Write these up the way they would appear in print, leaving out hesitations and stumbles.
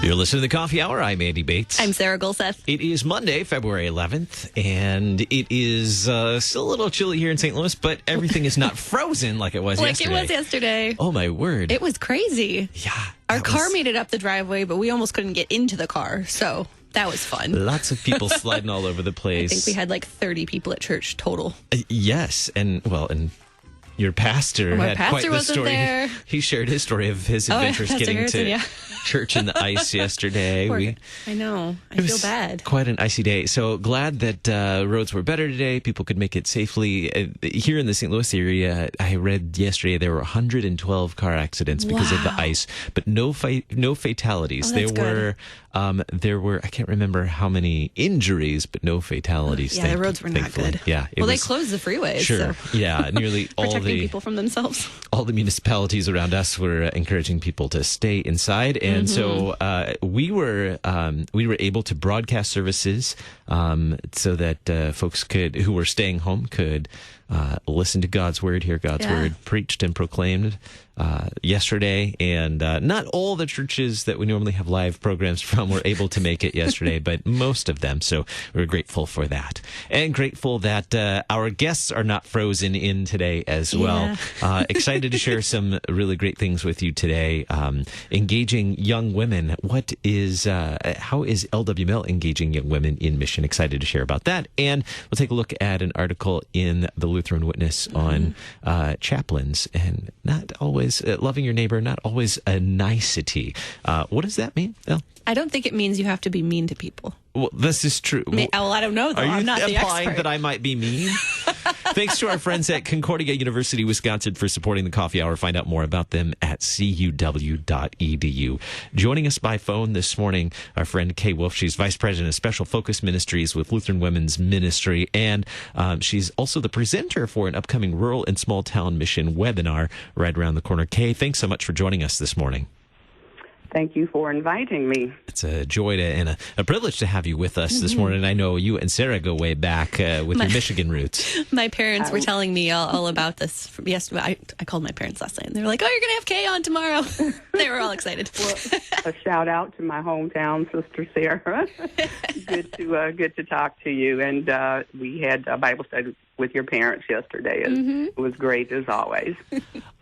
You're listening to the Coffee Hour. I'm Andy Bates. I'm Sarah Gulseth. It is Monday, February 11th, and it is still a little chilly here in St. Louis, but everything is not frozen like it was yesterday. Like it was yesterday. Oh, my word. It was crazy. Yeah. Our car made it up the driveway, but we almost couldn't get into the car, so that was fun. Lots of people sliding all over the place. I think we had like 30 people at church total. Yes, and your pastor had quite the story. There. He shared his story of his adventures getting to church in the ice yesterday. I know. I feel bad. Quite an icy day. So glad that roads were better today. People could make it safely. Here in the St. Louis area, I read yesterday there were 112 car accidents because of the ice, but no fatalities. There were I can't remember how many injuries, but no fatalities. The roads were not good. Yeah. They closed the freeways. Sure. So. Yeah. Nearly all protecting people from themselves. All the municipalities around us were encouraging people to stay inside, and so we were able to broadcast services so that folks who were staying home could listen to God's word, hear God's word preached and proclaimed yesterday. And not all the churches that we normally have live programs from were able to make it yesterday, but most of them. So we're grateful for that, and grateful that our guests are not frozen in today as well. Excited to share some really great things with you today. Engaging young women. How is LWML engaging young women in mission? Excited to share about that. And we'll take a look at an article in the Lutheran Witness on chaplains and not always loving your neighbor, not always a nicety. What does that mean? Well, I don't think it means you have to be mean to people. Well, this is true. I don't know, though. I'm not the expert. Are you implying that I might be mean? Thanks to our friends at Concordia University, Wisconsin, for supporting the Coffee Hour. Find out more about them at cuw.edu. Joining us by phone this morning, our friend Kay Wolf. She's Vice President of Special Focus Ministries with Lutheran Women's Ministry, and she's also the presenter for an upcoming Rural and Small Town Mission webinar right around the corner. Kay, thanks so much for joining us this morning. Thank you for inviting me. It's a joy and a privilege to have you with us this morning. I know you and Sarah go way back with your Michigan roots. My parents were telling me all about this yesterday. I called my parents last night, and they were like, "Oh, you're going to have Kay on tomorrow." They were all excited. Well, a shout out to my hometown sister Sarah. Good to talk to you. And we had a Bible study with your parents yesterday. It was great as always.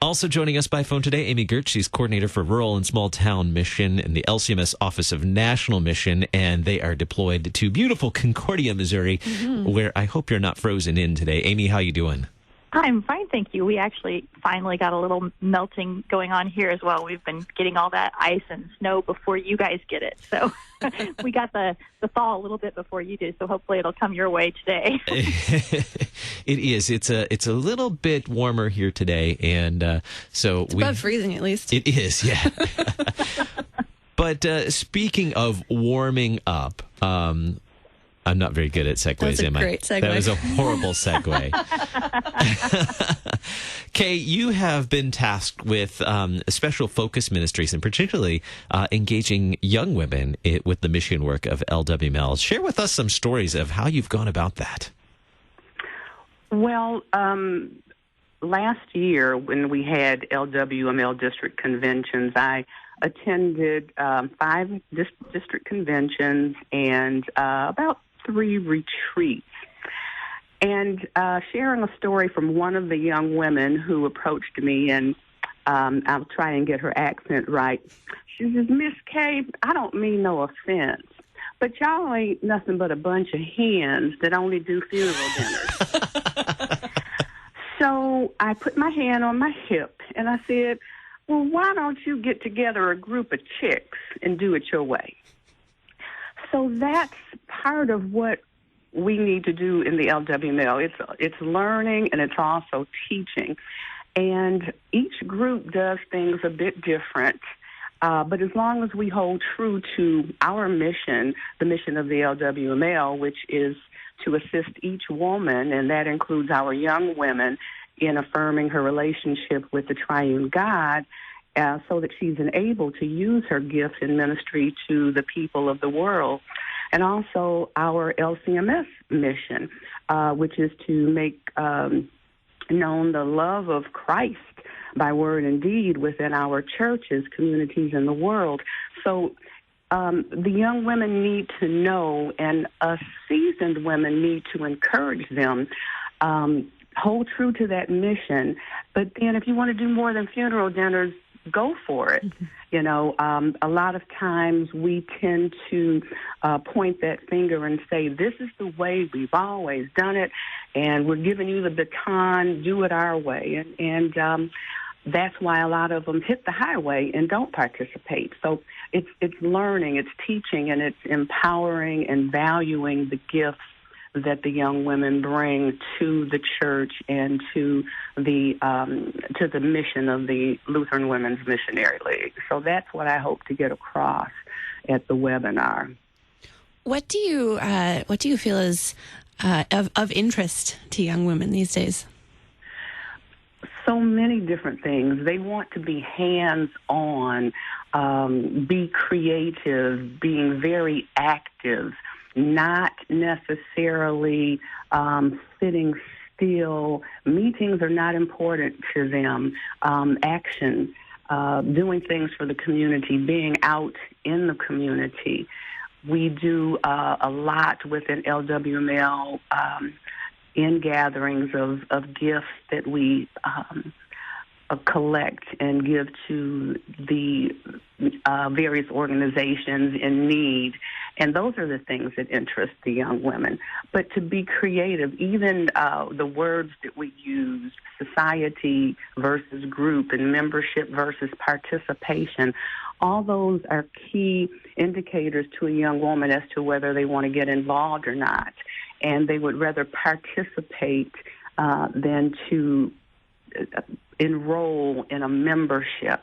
Also joining us by phone today, Amy Gertz. She's coordinator for Rural and Small Town Mission in the LCMS Office of National Mission, and they are deployed to beautiful Concordia, Missouri, where I hope you're not frozen in today. Amy, how you doing? I'm fine, thank you. We actually finally got a little melting going on here as well. We've been getting all that ice and snow before you guys get it. So we got the thaw a little bit before you do, so hopefully it'll come your way today. It is. It's a little bit warmer here today, and so it's above freezing at least. It is, yeah. But speaking of warming up, I'm not very good at segues, am I? Great segue. That was a horrible segue. Kay, you have been tasked with special focus ministries, and particularly engaging young women with the mission work of LWML. Share with us some stories of how you've gone about that. Well, last year when we had LWML district conventions, I attended 5 district conventions and about 3 retreats. And sharing a story from one of the young women who approached me, and I'll try and get her accent right. She says, "Miss Kay, I don't mean no offense, but y'all ain't nothing but a bunch of hens that only do funeral dinners." So I put my hand on my hip and I said, "Well, why don't you get together a group of chicks and do it your way?" So that's part of what we need to do in the LWML. It's learning and it's also teaching. And each group does things a bit different. But as long as we hold true to our mission, the mission of the LWML, which is to assist each woman, and that includes our young women, in affirming her relationship with the triune God, so that she's enabled to use her gifts in ministry to the people of the world. And also our LCMS mission, which is to make known the love of Christ by word and deed within our churches, communities, and the world. So the young women need to know, and us seasoned women need to encourage them. Hold true to that mission. But then if you want to do more than funeral dinners, go for it. Mm-hmm. You know, a lot of times we tend to point that finger and say, this is the way we've always done it, and we're giving you the baton, do it our way. And that's why a lot of them hit the highway and don't participate. So it's learning, it's teaching, and it's empowering and valuing the gifts that the young women bring to the church and to the mission of the Lutheran Women's Missionary League. So that's what I hope to get across at the webinar. What do you feel is of interest to young women these days? So many different things. They want to be hands-on, be creative, being very active, not necessarily sitting still. Meetings are not important to them. Action, doing things for the community, being out in the community. We do a lot within LWML in gatherings of gifts that we collect and give to the various organizations in need. And those are the things that interest the young women. But to be creative, even the words that we use, society versus group and membership versus participation, all those are key indicators to a young woman as to whether they want to get involved or not. And they would rather participate than to enroll in a membership.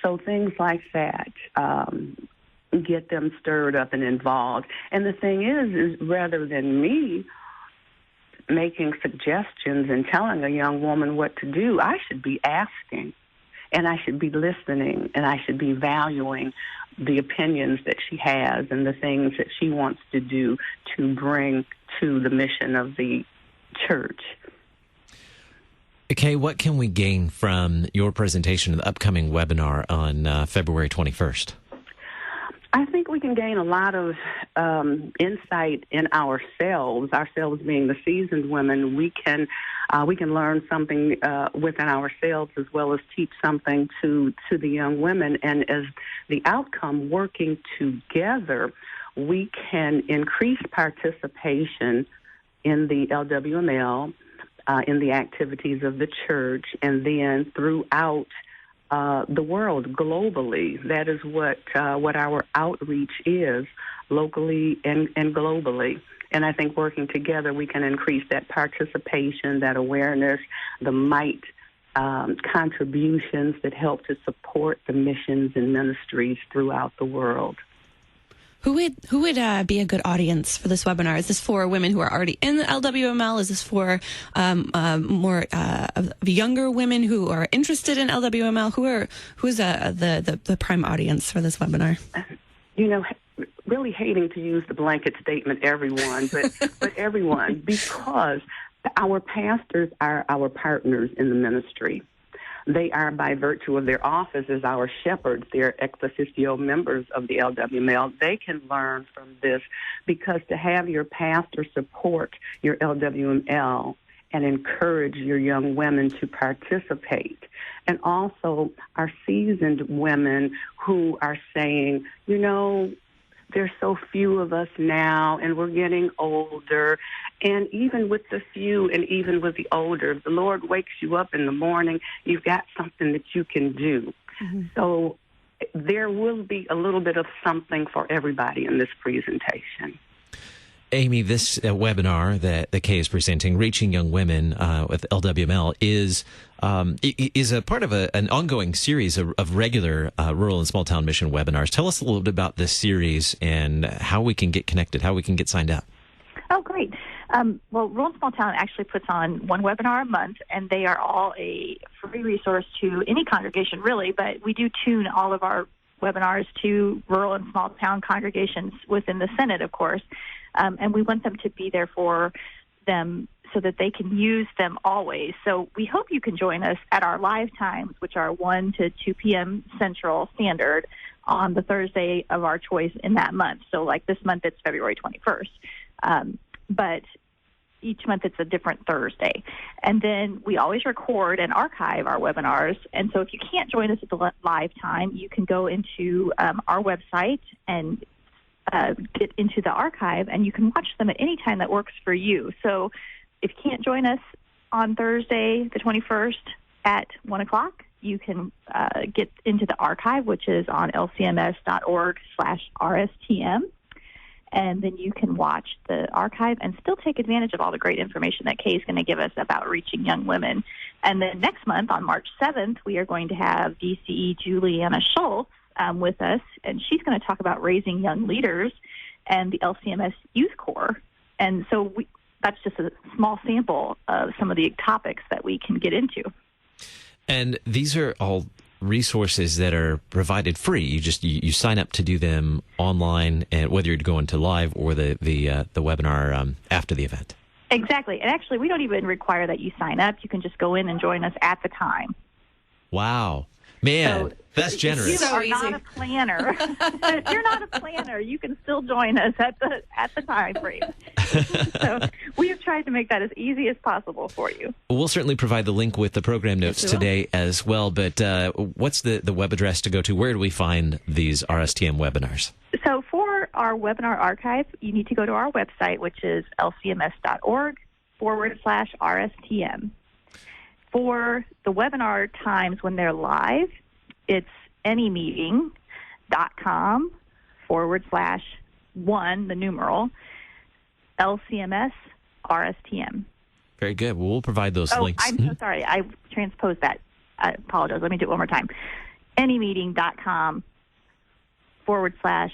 So things like that get them stirred up and involved. And the thing is rather than me making suggestions and telling a young woman what to do, I should be asking, and I should be listening, and I should be valuing the opinions that she has and the things that she wants to do to bring to the mission of the church. Okay, what can we gain from your presentation of the upcoming webinar on February 21st? I think we can gain a lot of insight in ourselves being the seasoned women. We can learn something within ourselves as well as teach something to the young women. And as the outcome, working together, we can increase participation in the LWML, in the activities of the church, and then throughout the world globally. That is what our outreach is, locally and globally. And I think working together, we can increase that participation, that awareness, the might contributions that help to support the missions and ministries throughout the world. Who would be a good audience for this webinar? Is this for women who are already in the LWML? Is this for more younger women who are interested in LWML? Who's the prime audience for this webinar? You know, really hating to use the blanket statement, everyone, but everyone, because our pastors are our partners in the ministry. They are, by virtue of their office as our shepherds, they're ex officio members of the LWML. They can learn from this, because to have your pastor support your LWML and encourage your young women to participate, and also our seasoned women who are saying, you know, there's so few of us now, and we're getting older. And even with the few and even with the older, if the Lord wakes you up in the morning, you've got something that you can do. Mm-hmm. So there will be a little bit of something for everybody in this presentation. Amy, this webinar that the Kay is presenting, Reaching Young Women with LWML, is a part of an ongoing series of regular rural and small town mission webinars. Tell us a little bit about this series and how we can get connected, how we can get signed up. Oh, great. Well, Rural and Small Town actually puts on one webinar a month, and they are all a free resource to any congregation, really, but we do tune all of our webinars to rural and small town congregations within the Synod, of course. And we want them to be there for them so that they can use them always. So we hope you can join us at our live times, which are 1 to 2 p.m. Central Standard on the Thursday of our choice in that month. So like this month, it's February 21st. But each month it's a different Thursday. And then we always record and archive our webinars. And so if you can't join us at the live time, you can go into our website and get into the archive, and you can watch them at any time that works for you. So if you can't join us on Thursday, the 21st at 1 o'clock, you can get into the archive, which is on lcms.org/RSTM. And then you can watch the archive and still take advantage of all the great information that Kay is going to give us about reaching young women. And then next month, on March 7th, we are going to have DCE Juliana Schultz with us, and she's going to talk about raising young leaders and the LCMS Youth Corps. And so that's just a small sample of some of the topics that we can get into. And these are all resources that are provided free. You sign up to do them online, and whether you're going to live or the webinar after the event. Exactly. And actually, we don't even require that you sign up. You can just go in and join us at the time. Wow. Man, that's generous. If you are not a planner, if you're not a planner, you can still join us at the time frame. So we have tried to make that as easy as possible for you. We'll certainly provide the link with the program notes today as well. But what's the web address to go to? Where do we find these RSTM webinars? So for our webinar archive, you need to go to our website, which is lcms.org/RSTM. For the webinar times when they're live, it's anymeeting.com/1, the numeral, LCMS RSTM. Very good. Well, we'll provide those links. I'm so sorry. I transposed that. I apologize. Let me do it one more time. anymeeting.com/LCMS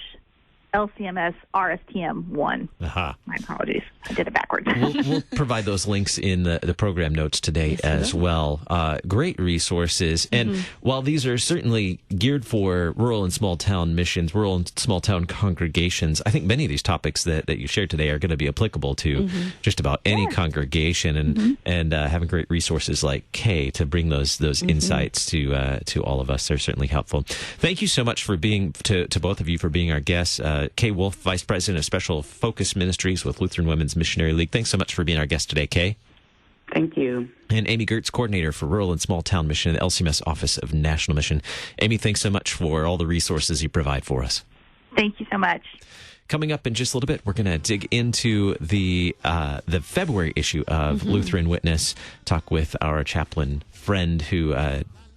RSTM1. Aha. My apologies. I did it backwards. We'll provide those links in the program notes today as well. Great resources. And while these are certainly geared for rural and small town missions, rural and small town congregations, I think many of these topics that you shared today are going to be applicable to just about any congregation. And having great resources like Kay to bring those insights to all of us are certainly helpful. Thank you so much for being, to both of you, for being our guests. Kay Wolf, Vice President of Special Focus Ministries with Lutheran Women's Missionary League. Thanks so much for being our guest today, Kay. Thank you. And Amy Gertz, Coordinator for Rural and Small Town Mission at the LCMS Office of National Mission. Amy, thanks so much for all the resources you provide for us. Thank you so much. Coming up in just a little bit, we're going to dig into the February issue of Lutheran Witness, talk with our chaplain friend who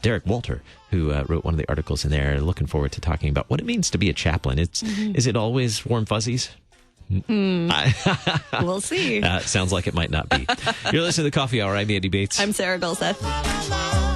Derek Walter, who wrote one of the articles in there. Looking forward to talking about what it means to be a chaplain. Is it always warm fuzzies? We'll see. Sounds like it might not be. You're listening to the Coffee Hour. I'm Andy Bates. I'm Sarah Gulseth.